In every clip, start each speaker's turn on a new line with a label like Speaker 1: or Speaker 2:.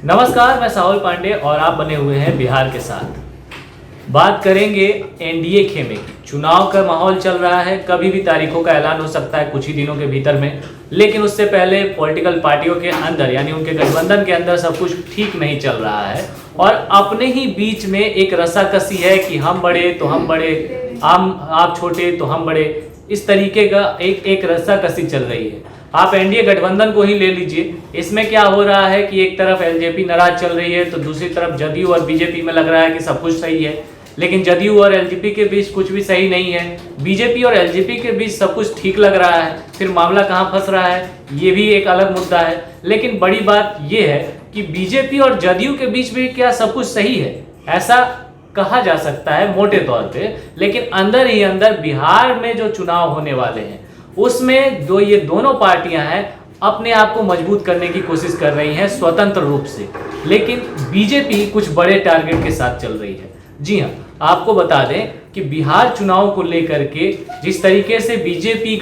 Speaker 1: नमस्कार, मैं साहुल पांडे और आप बने हुए हैं बिहार के साथ। बात करेंगे एनडीए खेमे की। चुनाव का माहौल चल रहा है, कभी भी तारीखों का ऐलान हो सकता है कुछ ही दिनों के भीतर में। लेकिन उससे पहले पॉलिटिकल पार्टियों के अंदर यानी उनके गठबंधन के अंदर सब कुछ ठीक नहीं चल रहा है और अपने ही बीच में एक रस्साकसी है कि हम बड़े तो हम बड़े, आप छोटे तो हम बड़े। इस तरीके का एक रस्साकसी चल रही है। आप एनडीए गठबंधन को ही ले लीजिए, इसमें क्या हो रहा है कि एक तरफ एलजेपी नाराज चल रही है तो दूसरी तरफ जदयू और बीजेपी में लग रहा है कि सब कुछ सही है। लेकिन जदयू और एलजेपी के बीच कुछ भी सही नहीं है, बीजेपी और एलजेपी के बीच सब कुछ ठीक लग रहा है। फिर मामला कहाँ फंस रहा है ये भी एक अलग मुद्दा है। लेकिन बड़ी बात ये है कि बीजेपी और जदयू के बीच में क्या सब कुछ सही है, ऐसा कहा जा सकता है मोटे तौर पे। लेकिन अंदर ही अंदर बिहार में जो चुनाव होने वाले हैं उसमें ये दोनों पार्टियां हैं अपने आप को मजबूत करने की कोशिश कर रही हैं स्वतंत्र रूप से। लेकिन बीजेपी कुछ बड़े टारगेट के साथ चल रही है। जी हाँ, आपको बता दें कि बिहार चुनाव को लेकर के जिस तरीके से बीजेपी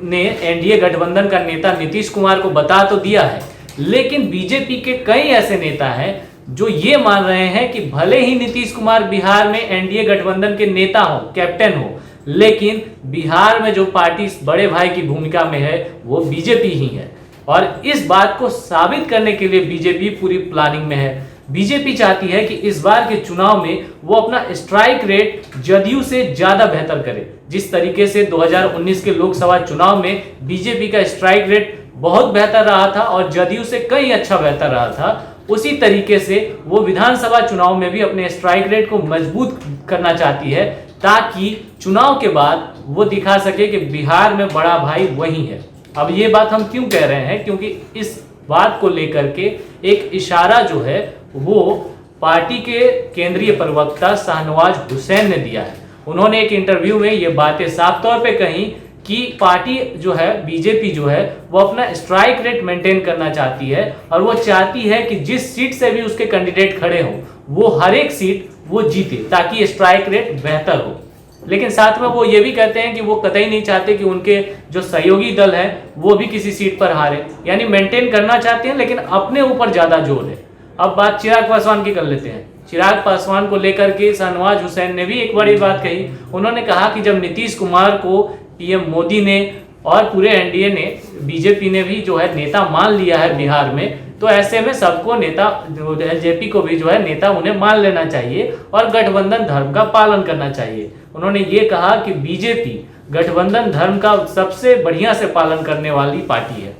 Speaker 1: ने एनडीए गठबंधन का नेता नीतीश कुमार को बता तो दिया है, लेकिन बीजेपी के कई ऐसे नेता हैं जो ये मान रहे हैं कि भले ही नीतीश कुमार बिहार में एनडीए गठबंधन के नेता हो, कैप्टन हो, लेकिन बिहार में जो पार्टी बड़े भाई की भूमिका में है वो बीजेपी ही है। और इस बात को साबित करने के लिए बीजेपी पूरी प्लानिंग में है। बीजेपी चाहती है कि इस बार के चुनाव में वो अपना स्ट्राइक रेट जदयू से ज्यादा बेहतर करे। जिस तरीके से 2019 के लोकसभा चुनाव में बीजेपी का स्ट्राइक रेट बहुत बेहतर रहा था और जदयू से कहीं अच्छा बेहतर रहा था, उसी तरीके से वो विधानसभा चुनाव में भी अपने स्ट्राइक रेट को मजबूत करना चाहती है ताकि चुनाव के बाद वो दिखा सके कि बिहार में बड़ा भाई वही है। अब ये बात हम क्यों कह रहे हैं, क्योंकि इस बात को लेकर के एक इशारा जो है वो पार्टी के केंद्रीय प्रवक्ता शाहनवाज हुसैन ने दिया है। उन्होंने एक इंटरव्यू में ये बातें साफ तौर पे कही कि पार्टी जो है बीजेपी जो है वो अपना स्ट्राइक रेट मेंटेन करना चाहती है और वो चाहती है कि जिस सीट से भी उसके कैंडिडेट खड़े हों वो हर एक सीट वो जीते ताकि स्ट्राइक रेट बेहतर हो। लेकिन साथ में वो ये भी कहते हैं कि वो कतई नहीं चाहते कि उनके जो सहयोगी दल है वो भी किसी सीट पर हारे, यानी मेंटेन करना चाहते हैं लेकिन अपने ऊपर ज्यादा जोर है। अब बात चिराग पासवान की कर लेते हैं। चिराग पासवान को लेकर के शाहनवाज हुसैन ने भी एक बड़ी बात कही। उन्होंने कहा कि जब नीतीश कुमार को पीएम मोदी ने और पूरे एनडीए ने, बीजेपी ने भी जो है नेता मान लिया है बिहार में, तो ऐसे में सबको नेता, एलजेपी को भी जो है नेता उन्हें मान लेना चाहिए और गठबंधन धर्म का पालन करना चाहिए। उन्होंने ये कहा कि बीजेपी गठबंधन धर्म का सबसे बढ़िया से पालन करने वाली पार्टी है।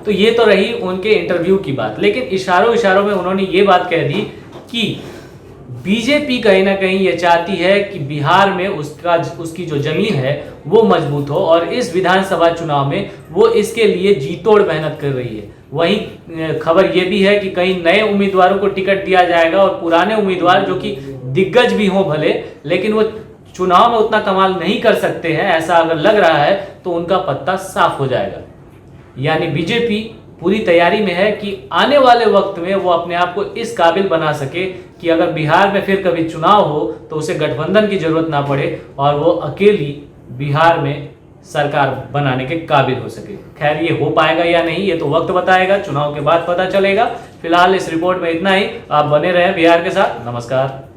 Speaker 1: तो ये तो रही उनके इंटरव्यू की बात। लेकिन इशारों इशारों में उन्होंने ये बात कह दी कि बीजेपी कहीं ना कहीं ये चाहती है कि बिहार में उसकी जो जमीन है वो मजबूत हो और इस विधानसभा चुनाव में वो इसके लिए जी तोड़ मेहनत कर रही है। वहीं खबर ये भी है कि कई नए उम्मीदवारों को टिकट दिया जाएगा और पुराने उम्मीदवार जो कि दिग्गज भी हों भले, लेकिन वो चुनाव में उतना कमाल नहीं कर सकते हैं, ऐसा अगर लग रहा है तो उनका पत्ता साफ हो जाएगा। यानी बीजेपी पूरी तैयारी में है कि आने वाले वक्त में वो अपने आप को इस काबिल बना सके कि अगर बिहार में फिर कभी चुनाव हो तो उसे गठबंधन की जरूरत ना पड़े और वो अकेली बिहार में सरकार बनाने के काबिल हो सके। खैर ये हो पाएगा या नहीं ये तो वक्त बताएगा, चुनाव के बाद पता चलेगा। फिलहाल इस रिपोर्ट में इतना ही। आप बने रहें बिहार के साथ। नमस्कार।